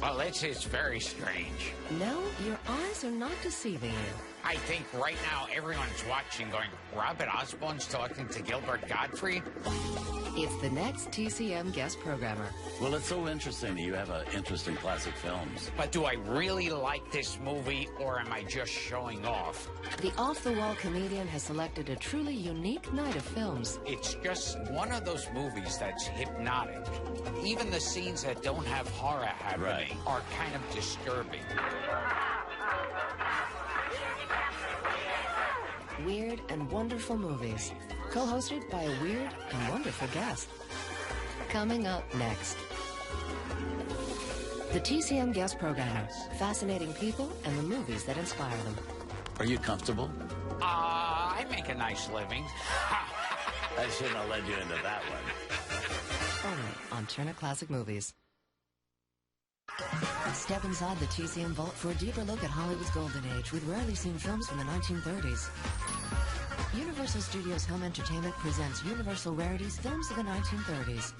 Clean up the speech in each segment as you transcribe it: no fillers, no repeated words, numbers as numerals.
Well, it's very strange. No, your eyes are not deceiving you. I think right now everyone's watching going, Robert Osborne's talking to Gilbert Gottfried? It's the next TCM guest programmer. Well, it's so interesting that you have an interest in classic films. But do I really like this movie, or am I just showing off? The off-the-wall comedian has selected a truly unique night of films. It's just one of those movies that's hypnotic. Even the scenes that don't have horror happening are kind of disturbing. Weird and wonderful movies, co-hosted by a weird and wonderful guest. Coming up next. The TCM guest programmer, fascinating people and the movies that inspire them. Are you comfortable? I make a nice living. I shouldn't have led you into that one. Only on Turner Classic Movies. Step inside the TCM vault for a deeper look at Hollywood's golden age with rarely seen films from the 1930s. Universal Studios Home Entertainment presents Universal Rarities Films of the 1930s.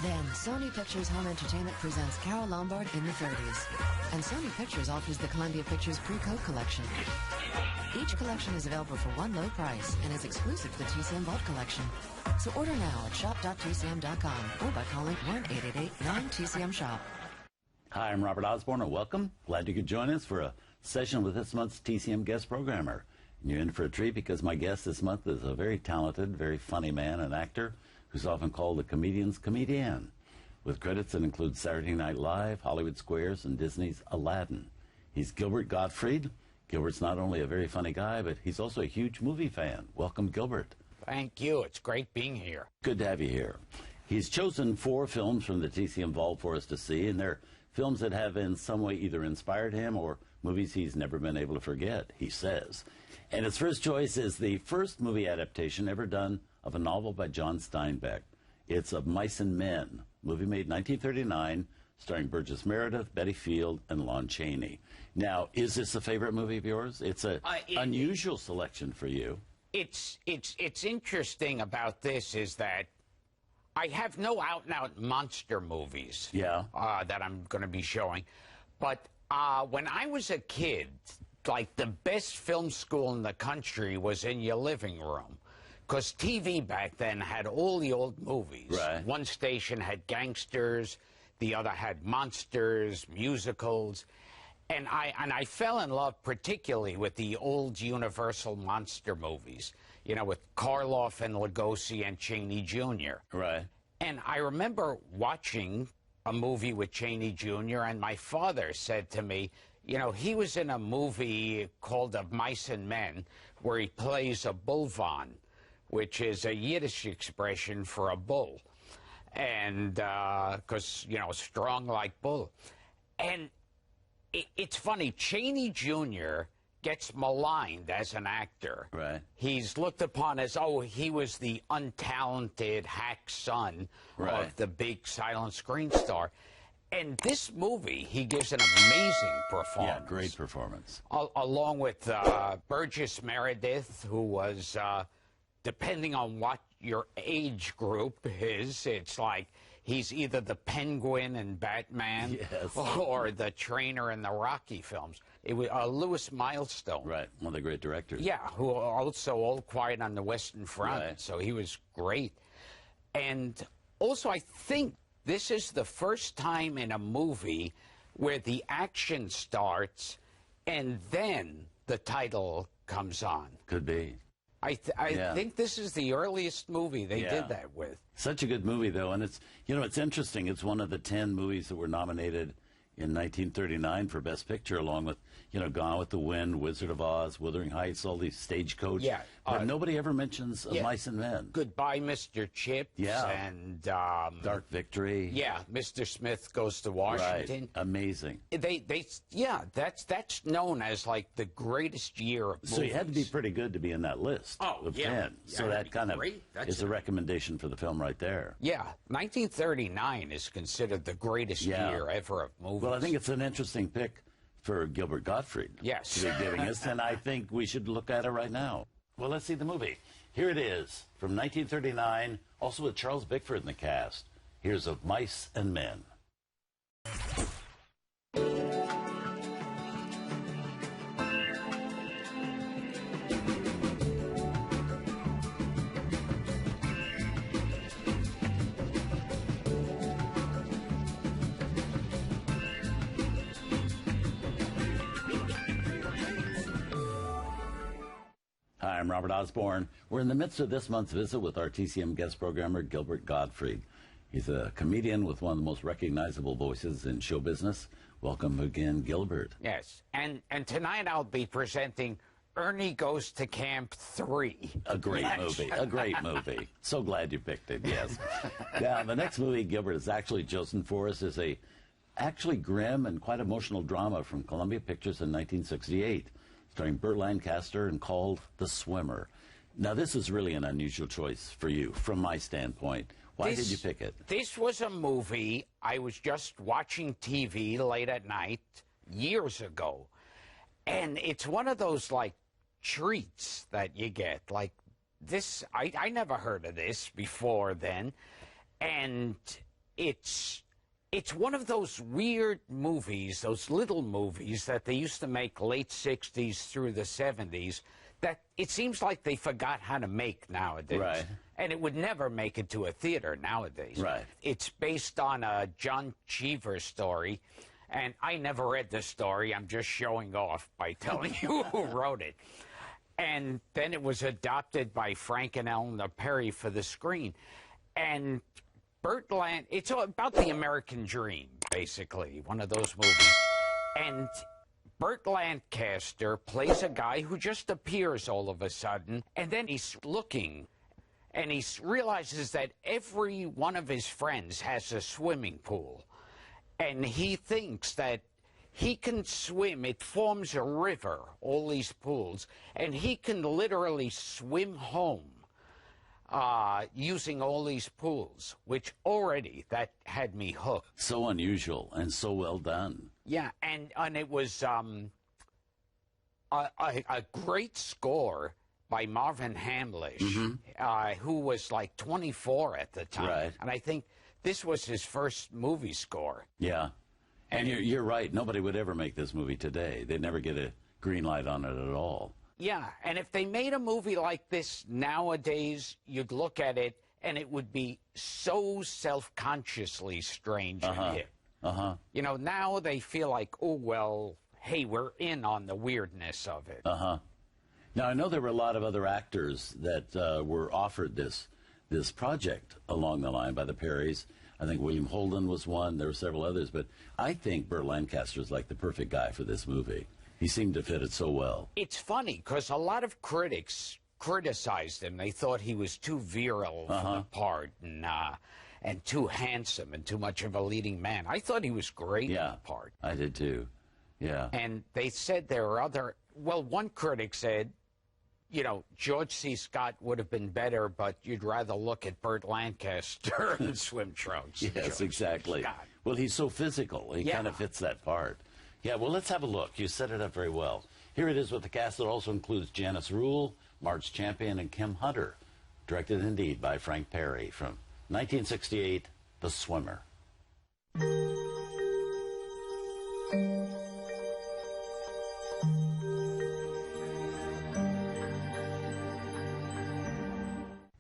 Then, Sony Pictures Home Entertainment presents Carole Lombard in the 30s. And Sony Pictures offers the Columbia Pictures Pre-Code Collection. Each collection is available for one low price and is exclusive to the TCM Vault Collection. So order now at shop.tcm.com or by calling 1-888-9TCM-SHOP. Hi, I'm Robert Osborne, and welcome. Glad you could join us for a session with this month's TCM guest programmer. And you're in for a treat because my guest this month is a very talented, very funny man and actor who's often called a comedian's comedian, with credits that include Saturday Night Live, Hollywood Squares, and Disney's Aladdin. He's Gilbert Gottfried. Gilbert's not only a very funny guy, but he's also a huge movie fan. Welcome, Gilbert. Thank you. It's great being here. Good to have you here. He's chosen 4 films from the TCM Vault for us to see, and they're films that have in some way either inspired him or movies he's never been able to forget, he says. And his first choice is the first movie adaptation ever done of a novel by John Steinbeck. It's Of Mice and Men, movie made in 1939, starring Burgess Meredith, Betty Field, and Lon Chaney. Now, is this a favorite movie of yours? It's an unusual selection for you. It's interesting about this is that I have no out-and-out monster movies that I'm going to be showing. But when I was a kid, like the best film school in the country was in your living room. Because TV back then had all the old movies. Right. One station had gangsters, the other had monsters, musicals. And I fell in love particularly with the old Universal monster movies, you know, with Karloff and Lugosi and Chaney Jr. Right. And I remember watching a movie with Chaney Jr., and my father said to me, you know, he was in a movie called Of Mice and Men where he plays a bulvan, which is a Yiddish expression for a bull. And because, you know, strong like bull. And it's funny, Chaney Jr. gets maligned as an actor. Right. He's looked upon as, oh, he was the untalented hack son of the big silent screen star. And this movie, he gives an amazing performance. Yeah, great performance. Along with Burgess Meredith, who was, depending on what your age group is, it's like he's either the Penguin in Batman or the trainer in the Rocky films. It was Louis Milestone. Right, one of the great directors. Yeah, who also All Quiet on the Western Front, Right. so he was great. And also, I think this is the first time in a movie where the action starts and then the title comes on. Could be. I think this is the earliest movie they did that with. Such a good movie, though, and it's, you know, it's interesting. It's one of the 10 movies that were nominated in 1939 for Best Picture, along with, you know, Gone with the Wind, Wizard of Oz, Wuthering Heights, all these Stagecoach. Yeah. But nobody ever mentions Of Mice and Men. Goodbye, Mr. Chips. Yeah. And Dark Victory. Yeah, Mr. Smith Goes to Washington. Right. Amazing. That's known as like the greatest year of movies. So you had to be pretty good to be in that list of 10. So that kind of is a recommendation for the film right there. Yeah, 1939 is considered the greatest year ever of movies. Well, I think it's an interesting pick for Gilbert Gottfried to be giving us, and I think we should look at it right now. Well, let's see the movie. Here it is, from 1939, also with Charles Bickford in the cast. Here's Of Mice and Men. I'm Robert Osborne. We're in the midst of this month's visit with our TCM guest programmer, Gilbert Gottfried. He's a comedian with one of the most recognizable voices in show business. Welcome again, Gilbert. Yes, and tonight I'll be presenting Ernie Goes to Camp 3. A great movie, a great movie. So glad you picked it, yes. Now, the next movie Gilbert has actually chosen for us is a actually grim and quite emotional drama from Columbia Pictures in 1968, starring Burt Lancaster and called The Swimmer. Now, this is really an unusual choice for you, from my standpoint. Why did you pick it? This was a movie I was just watching TV late at night years ago, and it's one of those, like, treats that you get. Like, this, I never heard of this before then, and it's one of those weird movies, those little movies that they used to make late 60s through the 70s that it seems like they forgot how to make nowadays. Right. And it would never make it to a theater nowadays. Right. It's based on a John Cheever story, and I never read the story. I'm just showing off by telling you who wrote it. And then it was adopted by Frank and Eleanor Perry for the screen. And it's about the American dream, basically, one of those movies. And Burt Lancaster plays a guy who just appears all of a sudden, and then he's looking, and he realizes that every one of his friends has a swimming pool. And he thinks that he can swim. It forms a river, all these pools, and he can literally swim home using all these pools, which already, that had me hooked. So unusual and so well done. Yeah, and it was a great score by Marvin Hamlish, who was like 24 at the time. Right. And I think this was his first movie score. Yeah. And you're right. Nobody would ever make this movie today. They'd never get a green light on it at all. Yeah, and if they made a movie like this nowadays, you'd look at it, and it would be so self-consciously strange and hip. You know, now they feel like, oh, well, hey, we're in on the weirdness of it. Now, I know there were a lot of other actors that were offered this project along the line by the Perrys. I think William Holden was one. There were several others. But I think Burt Lancaster is like the perfect guy for this movie. He seemed to fit it so well. It's funny, because a lot of critics criticized him. They thought he was too virile for the part and too handsome and too much of a leading man. I thought he was great in the part. I did too. Yeah. And they said there were other... Well, one critic said, you know, George C. Scott would have been better, but you'd rather look at Burt Lancaster in swim trunks. Yes, exactly. Scott. Well, he's so physical. He kind of fits that part. Yeah, well, let's have a look. You set it up very well. Here it is with the cast that also includes Janice Rule, Marge Champion, and Kim Hunter. Directed indeed by Frank Perry from 1968, The Swimmer.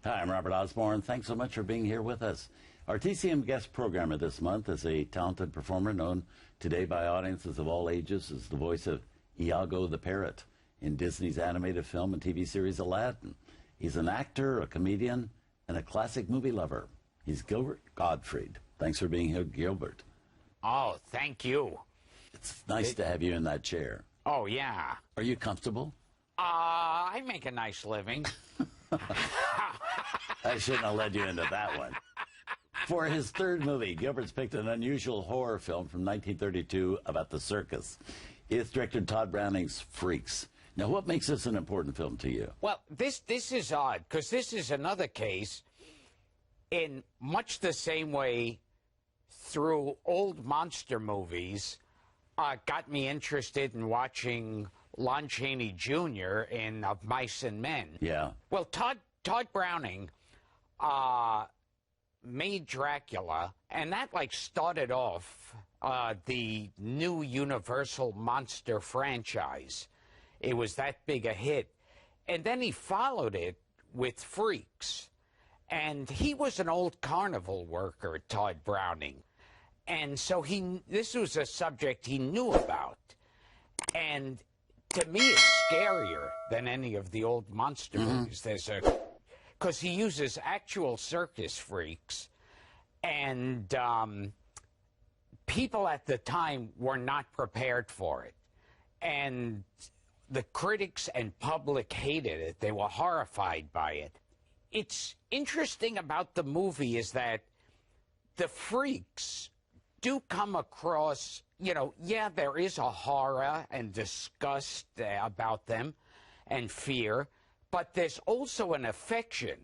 Hi, I'm Robert Osborne. Thanks so much for being here with us. Our TCM guest programmer this month is a talented performer known today by audiences of all ages as the voice of Iago the Parrot in Disney's animated film and TV series Aladdin. He's an actor, a comedian, and a classic movie lover. He's Gilbert Gottfried. Thanks for being here, Gilbert. Oh, thank you. It's nice to have you in that chair. Oh, yeah. Are you comfortable? I make a nice living. I shouldn't have led you into that one. For his third movie, Gilbert's picked an unusual horror film from 1932 about the circus. It's director Todd Browning's Freaks. Now, what makes this an important film to you? Well, this is odd, because this is another case in much the same way through old monster movies got me interested in watching Lon Chaney Jr. in Of Mice and Men. Yeah. Well, Todd Browning made Dracula, and that, like, started off the new Universal monster franchise. It was that big a hit. And then he followed it with Freaks. And he was an old carnival worker, Todd Browning. And so this was a subject he knew about. And to me, is scarier than any of the old monster movies. Because he uses actual circus freaks, and people at the time were not prepared for it. And the critics and public hated it. They were horrified by it. It's interesting about the movie is that the freaks do come across, you know, yeah, there is a horror and disgust about them and fear, but there's also an affection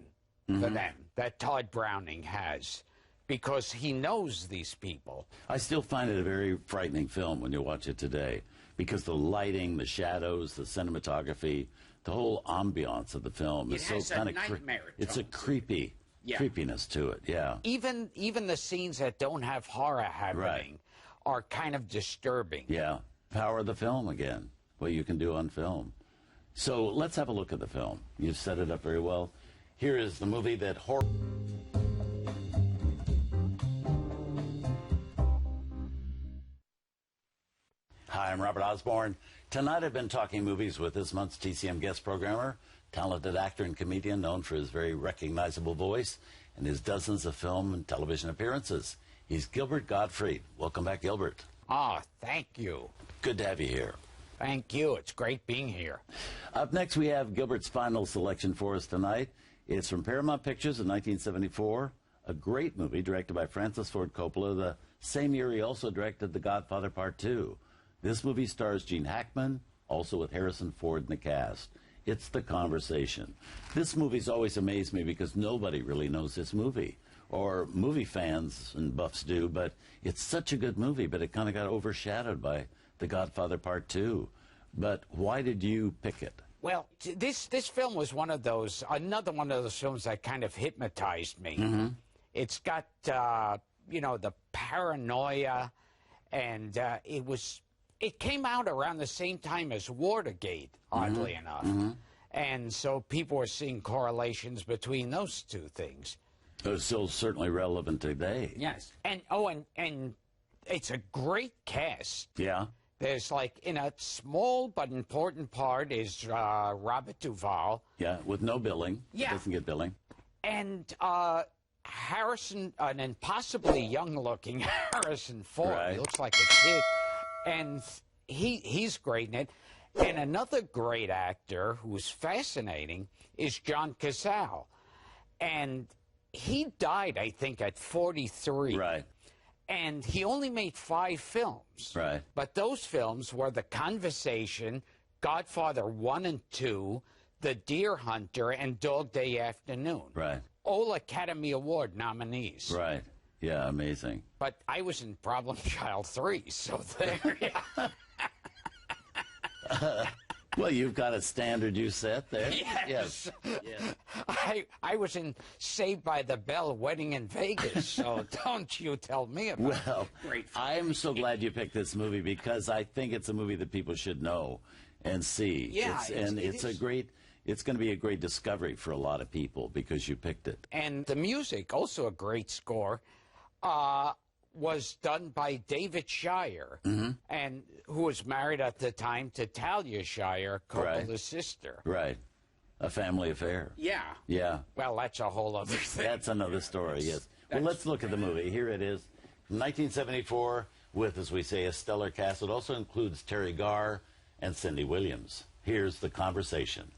for them that Todd Browning has, because he knows these people. I still find it a very frightening film when you watch it today, because the lighting, the shadows, the cinematography, the whole ambiance of the film is so kind of it's a creepy creepiness to it. Yeah. Even the scenes that don't have horror happening are kind of disturbing. Yeah. Power of the film again. What you can do on film. So let's have a look at the film. You've set it up very well. Here is the movie that Hi, I'm Robert Osborne. Tonight I've been talking movies with this month's TCM guest programmer, talented actor and comedian known for his very recognizable voice and his dozens of film and television appearances. He's Gilbert Gottfried. Welcome back, Gilbert. Oh, thank you. Good to have you here. Thank you. It's great being here. Up next, we have Gilbert's final selection for us tonight. It's from Paramount Pictures in 1974, a great movie directed by Francis Ford Coppola. The same year, he also directed The Godfather Part 2. This movie stars Gene Hackman, also with Harrison Ford in the cast. It's The Conversation. This movie's always amazed me because nobody really knows this movie, or movie fans and buffs do, but it's such a good movie, but it kind of got overshadowed by The Godfather Part 2. But why did you pick it? Well, this film was another one of those films that kind of hypnotized me. It's got, you know, the paranoia, and it came out around the same time as Watergate, oddly enough. And so people were seeing correlations between those two things. It's still certainly relevant today. Yes. And it's a great cast. Yeah. There's, like, in a small but important part is Robert Duvall. Yeah, with no billing. Yeah. Doesn't get billing. And Harrison, an impossibly young-looking Harrison Ford. Right. He looks like a kid. And he's great in it. And another great actor who's fascinating is John Cazale. And he died, I think, at 43. Right. And he only made 5 films. Right. But those films were The Conversation, Godfather 1 and 2, The Deer Hunter, and Dog Day Afternoon. Right. All Academy Award nominees. Right. Yeah, amazing. But I was in Problem Child 3, so there. Well, you've got a standard you set there. Yes. Yes. I was in Saved by the Bell, Wedding in Vegas, so don't you tell me about it. Well, I'm so glad you picked this movie because I think it's a movie that people should know and see. Yeah, It's going to be a great discovery for a lot of people because you picked it. And the music, also a great score, was done by David Shire, and who was married at the time to Talia Shire, Coppola's sister. Right. A family affair. Yeah. Yeah. Well, that's a whole other thing. That's another story, yes. Well, let's look at the movie. Here it is, from 1974, with, as we say, a stellar cast. It also includes Terry Garr and Cindy Williams. Here's The Conversation.